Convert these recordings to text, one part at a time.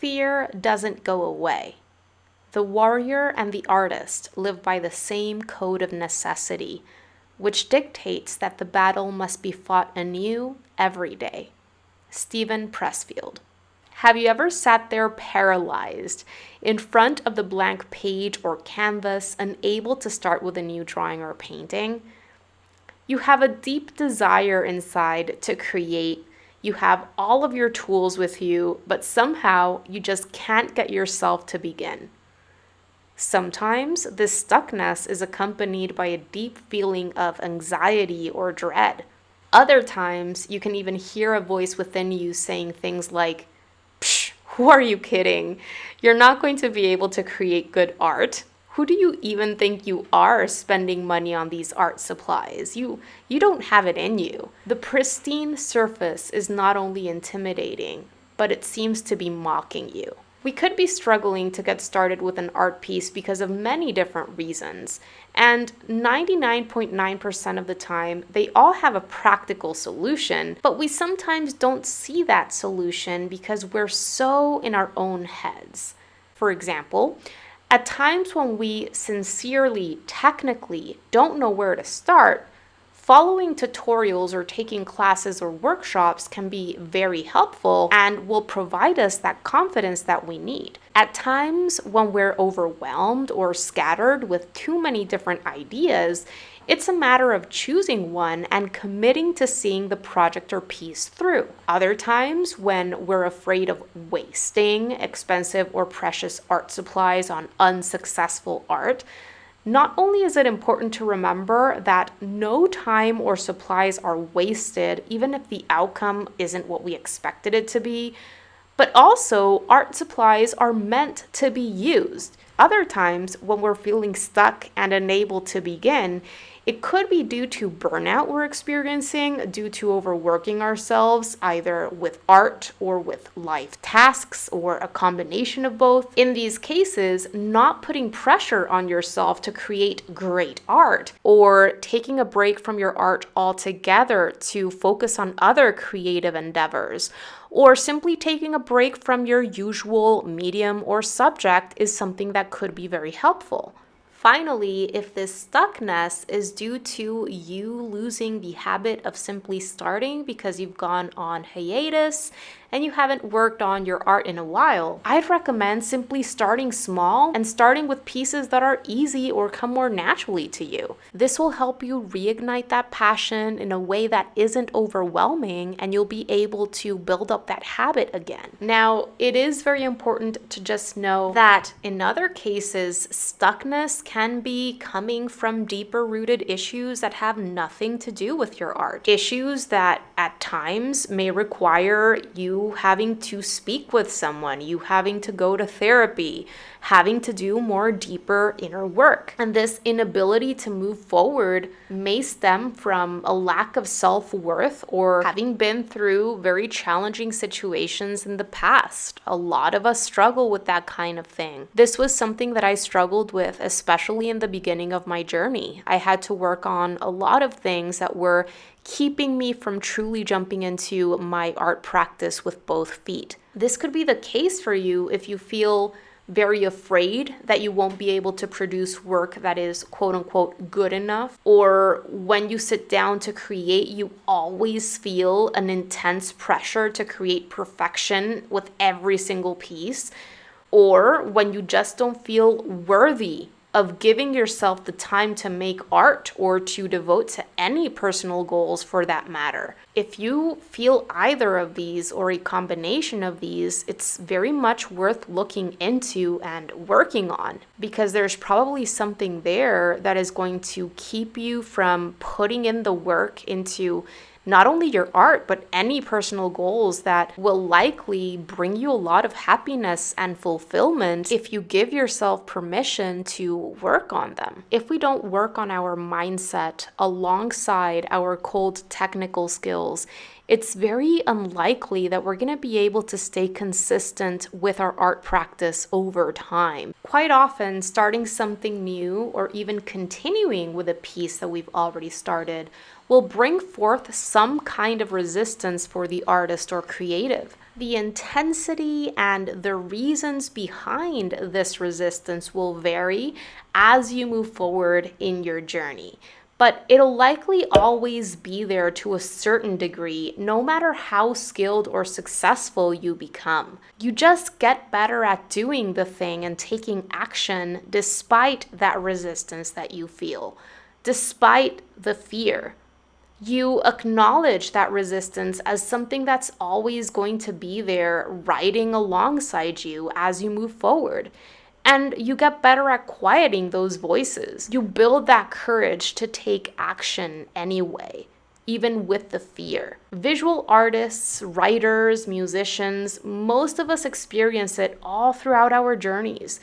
fear doesn't go away. The warrior and the artist live by the same code of necessity, which dictates that the battle must be fought anew every day. Steven Pressfield. Have you ever sat there paralyzed in front of the blank page or canvas, unable to start with a new drawing or painting? You have a deep desire inside to create. You have all of your tools with you, but somehow you just can't get yourself to begin. Sometimes this stuckness is accompanied by a deep feeling of anxiety or dread. Other times, you can even hear a voice within you saying things like, "Psh, who are you kidding? You're not going to be able to create good art. Who do you even think you are spending money on these art supplies? You don't have it in you." The pristine surface is not only intimidating, but it seems to be mocking you. We could be struggling to get started with an art piece because of many different reasons, and 99.9% of the time, they all have a practical solution, but we sometimes don't see that solution because we're so in our own heads. For example, at times when we sincerely, technically don't know where to start, following tutorials or taking classes or workshops can be very helpful and will provide us that confidence that we need. At times when we're overwhelmed or scattered with too many different ideas, it's a matter of choosing one and committing to seeing the project or piece through. Other times, when we're afraid of wasting expensive or precious art supplies on unsuccessful art, not only is it important to remember that no time or supplies are wasted, even if the outcome isn't what we expected it to be, but also art supplies are meant to be used. Other times, when we're feeling stuck and unable to begin, it could be due to burnout we're experiencing, due to overworking ourselves, either with art or with life tasks, or a combination of both. In these cases, not putting pressure on yourself to create great art, or taking a break from your art altogether to focus on other creative endeavors, or simply taking a break from your usual medium or subject is something that could be very helpful. Finally, if this stuckness is due to you losing the habit of simply starting because you've gone on hiatus and you haven't worked on your art in a while, I'd recommend simply starting small and starting with pieces that are easy or come more naturally to you. This will help you reignite that passion in a way that isn't overwhelming, and you'll be able to build up that habit again. Now, it is very important to just know that in other cases, stuckness can be coming from deeper rooted issues that have nothing to do with your art. Issues that at times may require you having to speak with someone, you having to go to therapy, having to do more deeper inner work. And this inability to move forward may stem from a lack of self-worth or having been through very challenging situations in the past. A lot of us struggle with that kind of thing. This was something that I struggled with, especially in the beginning of my journey. I had to work on a lot of things that were keeping me from truly jumping into my art practice with both feet. This could be the case for you if you feel very afraid that you won't be able to produce work that is quote unquote good enough, or when you sit down to create, you always feel an intense pressure to create perfection with every single piece, or when you just don't feel worthy of giving yourself the time to make art or to devote to any personal goals for that matter. If you feel either of these or a combination of these, it's very much worth looking into and working on, because there's probably something there that is going to keep you from putting in the work into not only your art, but any personal goals that will likely bring you a lot of happiness and fulfillment if you give yourself permission to work on them. If we don't work on our mindset alongside our cold technical skills, it's very unlikely that we're going to be able to stay consistent with our art practice over time. Quite often, starting something new or even continuing with a piece that we've already started will bring forth some kind of resistance for the artist or creative. The intensity and the reasons behind this resistance will vary as you move forward in your journey. But it'll likely always be there to a certain degree, no matter how skilled or successful you become. You just get better at doing the thing and taking action despite that resistance that you feel, despite the fear. You acknowledge that resistance as something that's always going to be there riding alongside you as you move forward. And you get better at quieting those voices. You build that courage to take action anyway, even with the fear. Visual artists, writers, musicians, most of us experience it all throughout our journeys.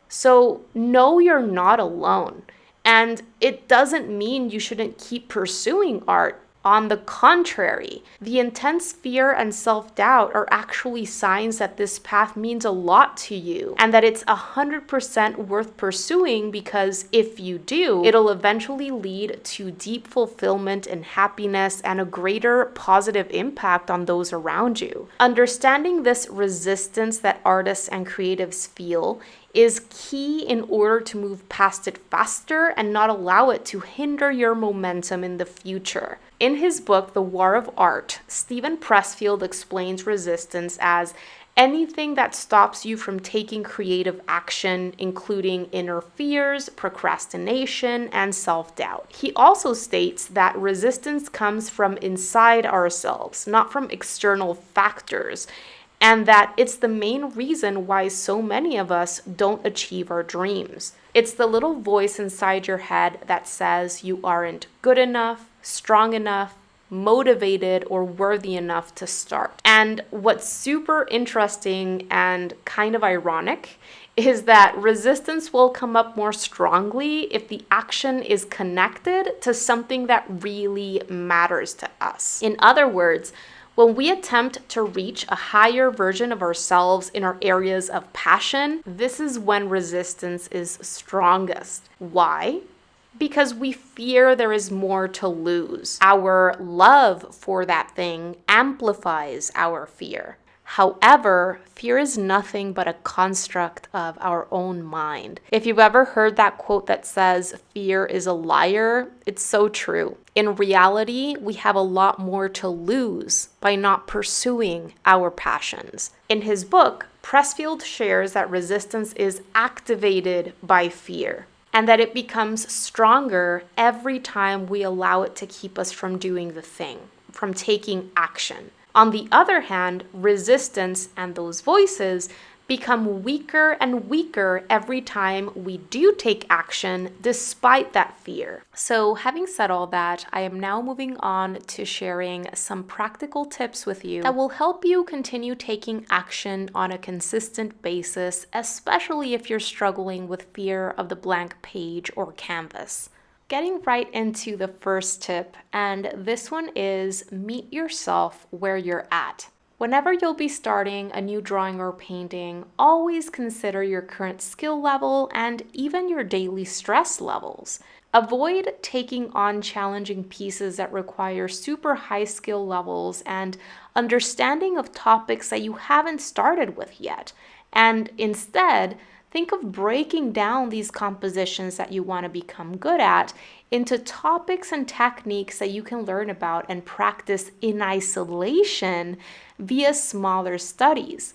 So know you're not alone. And it doesn't mean you shouldn't keep pursuing art. On the contrary, the intense fear and self-doubt are actually signs that this path means a lot to you and that it's 100% worth pursuing, because if you do, it'll eventually lead to deep fulfillment and happiness and a greater positive impact on those around you. Understanding this resistance that artists and creatives feel is key in order to move past it faster and not allow it to hinder your momentum in the future. In his book, The War of Art, Steven Pressfield explains resistance as anything that stops you from taking creative action, including inner fears, procrastination, and self-doubt. He also states that resistance comes from inside ourselves, not from external factors, and that it's the main reason why so many of us don't achieve our dreams. It's the little voice inside your head that says you aren't good enough, strong enough, motivated, or worthy enough to start. And what's super interesting and kind of ironic is that resistance will come up more strongly if the action is connected to something that really matters to us. In other words, when we attempt to reach a higher version of ourselves in our areas of passion, this is when resistance is strongest. Why? Because we fear there is more to lose. Our love for that thing amplifies our fear. However, fear is nothing but a construct of our own mind. If you've ever heard that quote that says, "Fear is a liar," it's so true. In reality, we have a lot more to lose by not pursuing our passions. In his book, Pressfield shares that resistance is activated by fear, and that it becomes stronger every time we allow it to keep us from doing the thing, from taking action. On the other hand, resistance and those voices become weaker and weaker every time we do take action despite that fear. So having said all that, I am now moving on to sharing some practical tips with you that will help you continue taking action on a consistent basis, especially if you're struggling with fear of the blank page or canvas. Getting right into the first tip, and this one is meet yourself where you're at. Whenever you'll be starting a new drawing or painting, always consider your current skill level and even your daily stress levels. Avoid taking on challenging pieces that require super high skill levels and understanding of topics that you haven't started with yet, and instead, think of breaking down these compositions that you want to become good at into topics and techniques that you can learn about and practice in isolation via smaller studies.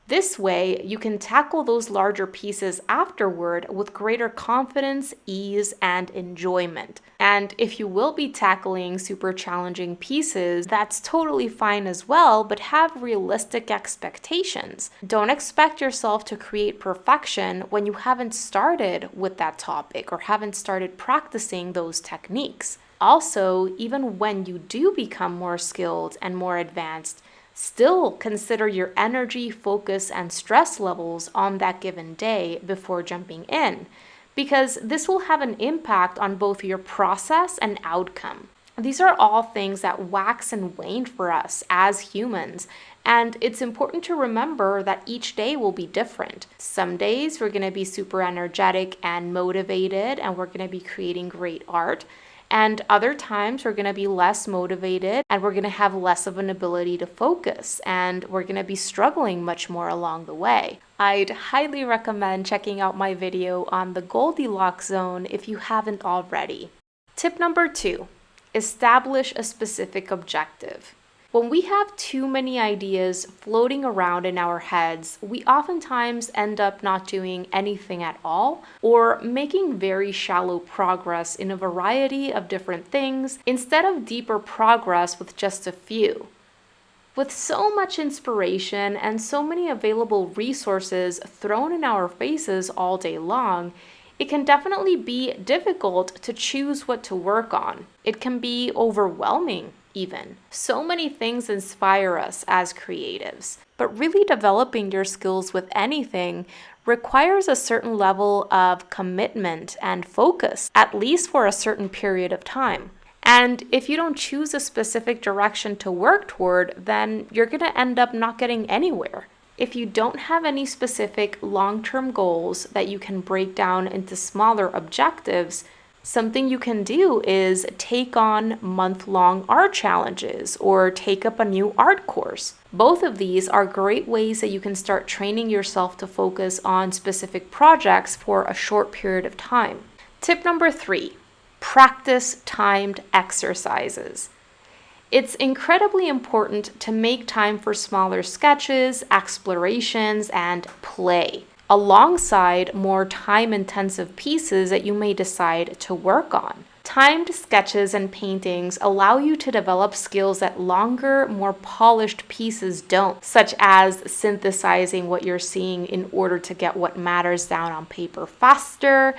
This way, you can tackle those larger pieces afterward with greater confidence, ease, and enjoyment. And if you will be tackling super challenging pieces, that's totally fine as well, but have realistic expectations. Don't expect yourself to create perfection when you haven't started with that topic or haven't started practicing those techniques. Also, even when you do become more skilled and more advanced, still consider your energy, focus, and stress levels on that given day before jumping in, because this will have an impact on both your process and outcome. These are all things that wax and wane for us as humans, and it's important to remember that each day will be different. Some days we're going to be super energetic and motivated, and we're going to be creating great art. And other times we're going to be less motivated and we're going to have less of an ability to focus and we're going to be struggling much more along the way. I'd highly recommend checking out my video on the Goldilocks zone if you haven't already. Tip number 2, establish a specific objective. When we have too many ideas floating around in our heads, we oftentimes end up not doing anything at all or making very shallow progress in a variety of different things instead of deeper progress with just a few. With so much inspiration and so many available resources thrown in our faces all day long, it can definitely be difficult to choose what to work on. It can be overwhelming even. So many things inspire us as creatives, but really developing your skills with anything requires a certain level of commitment and focus, at least for a certain period of time. And if you don't choose a specific direction to work toward, then you're going to end up not getting anywhere. If you don't have any specific long-term goals that you can break down into smaller objectives, something you can do is take on month-long art challenges or take up a new art course. Both of these are great ways that you can start training yourself to focus on specific projects for a short period of time. Tip number 3, practice timed exercises. It's incredibly important to make time for smaller sketches, explorations, and play, alongside more time-intensive pieces that you may decide to work on. Timed sketches and paintings allow you to develop skills that longer, more polished pieces don't, such as synthesizing what you're seeing in order to get what matters down on paper faster,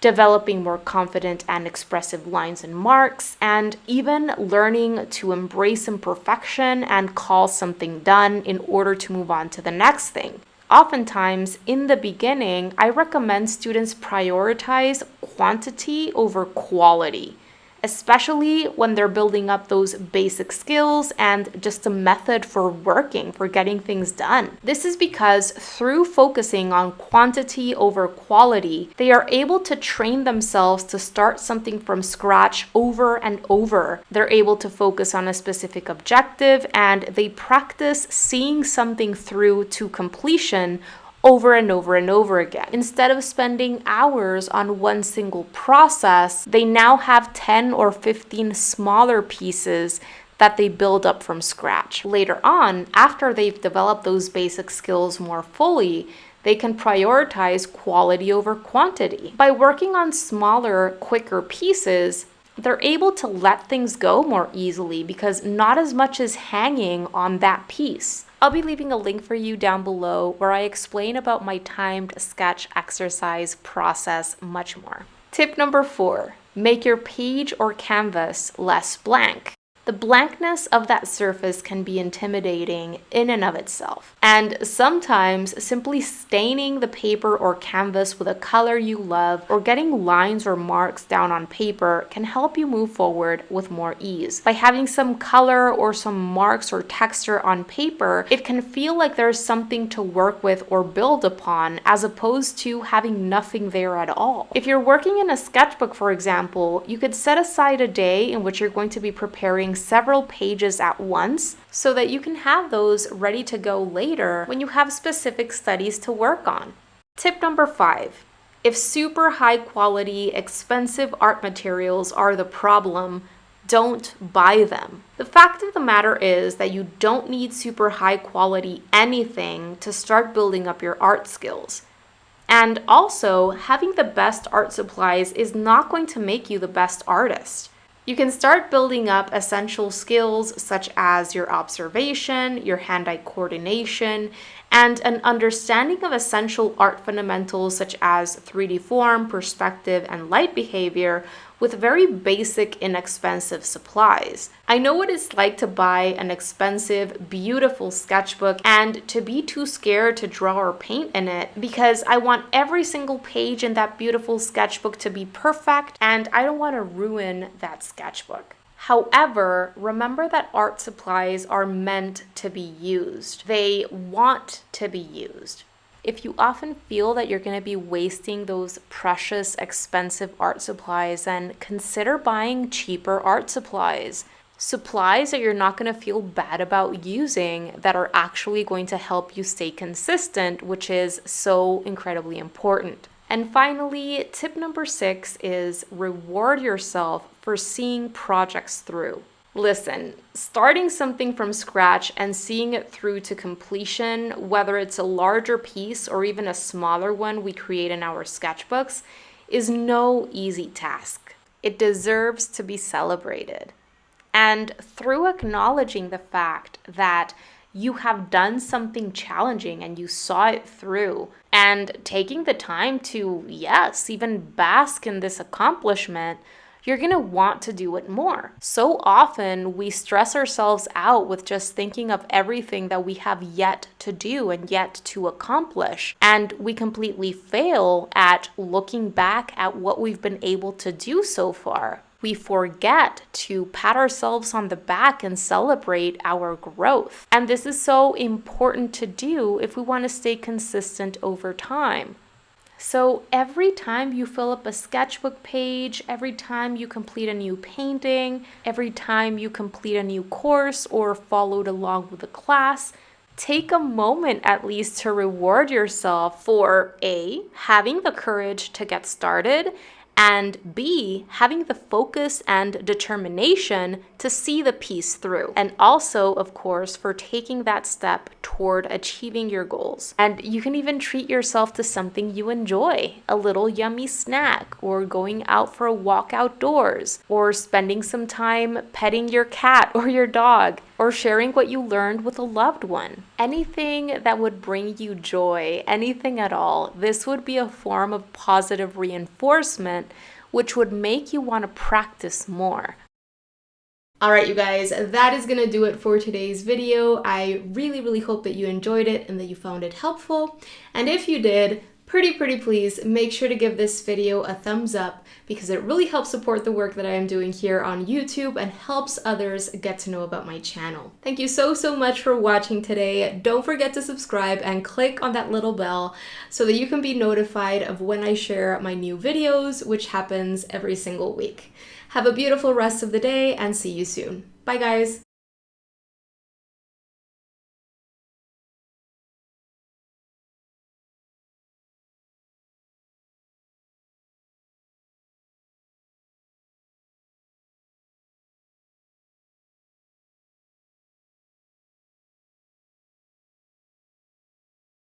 developing more confident and expressive lines and marks, and even learning to embrace imperfection and call something done in order to move on to the next thing. Oftentimes, in the beginning, I recommend students prioritize quantity over quality, especially when they're building up those basic skills and just a method for working, for getting things done. This is because through focusing on quantity over quality, they are able to train themselves to start something from scratch over and over. They're able to focus on a specific objective and they practice seeing something through to completion over and over and over again. Instead of spending hours on one single process, they now have 10 or 15 smaller pieces that they build up from scratch. Later on, after they've developed those basic skills more fully, they can prioritize quality over quantity. By working on smaller, quicker pieces, they're able to let things go more easily because not as much is hanging on that piece. I'll be leaving a link for you down below where I explain about my timed sketch exercise process much more. Tip number 4, make your page or canvas less blank. The blankness of that surface can be intimidating in and of itself. And sometimes simply staining the paper or canvas with a color you love or getting lines or marks down on paper can help you move forward with more ease. By having some color or some marks or texture on paper, it can feel like there's something to work with or build upon as opposed to having nothing there at all. If you're working in a sketchbook, for example, you could set aside a day in which you're going to be preparing several pages at once so that you can have those ready to go later when you have specific studies to work on. Tip number 5, if super high quality, expensive art materials are the problem, don't buy them. The fact of the matter is that you don't need super high quality anything to start building up your art skills. And also, having the best art supplies is not going to make you the best artist. You can start building up essential skills such as your observation, your hand-eye coordination, and an understanding of essential art fundamentals such as 3D form, perspective, and light behavior with very basic, inexpensive supplies. I know what it's like to buy an expensive, beautiful sketchbook and to be too scared to draw or paint in it because I want every single page in that beautiful sketchbook to be perfect and I don't want to ruin that sketchbook. However, remember that art supplies are meant to be used. They want to be used. If you often feel that you're going to be wasting those precious, expensive art supplies, then consider buying cheaper art supplies. Supplies that you're not going to feel bad about using, that are actually going to help you stay consistent, which is so incredibly important. And finally, tip number 6 is reward yourself for seeing projects through. Listen, starting something from scratch and seeing it through to completion, whether it's a larger piece or even a smaller one we create in our sketchbooks, is no easy task. It deserves to be celebrated. And through acknowledging the fact that you have done something challenging and you saw it through, and taking the time to, yes, even bask in this accomplishment, you're going to want to do it more. So often we stress ourselves out with just thinking of everything that we have yet to do and yet to accomplish. And we completely fail at looking back at what we've been able to do so far. We forget to pat ourselves on the back and celebrate our growth. And this is so important to do if we want to stay consistent over time. So every time you fill up a sketchbook page, every time you complete a new painting, every time you complete a new course or followed along with a class, take a moment at least to reward yourself for A, having the courage to get started, and B, having the focus and determination to see the piece through. And also, of course, for taking that step toward achieving your goals. And you can even treat yourself to something you enjoy, a little yummy snack, or going out for a walk outdoors, or spending some time petting your cat or your dog, or sharing what you learned with a loved one. Anything that would bring you joy, anything at all, this would be a form of positive reinforcement, which would make you want to practice more. All right, you guys, that is going to do it for today's video. I really hope that you enjoyed it and that you found it helpful. And if you did, pretty please make sure to give this video a thumbs up, because it really helps support the work that I am doing here on YouTube and helps others get to know about my channel. Thank you so much for watching today. Don't forget to subscribe and click on that little bell so that you can be notified of when I share my new videos, which happens every single week. Have a beautiful rest of the day and see you soon. Bye guys.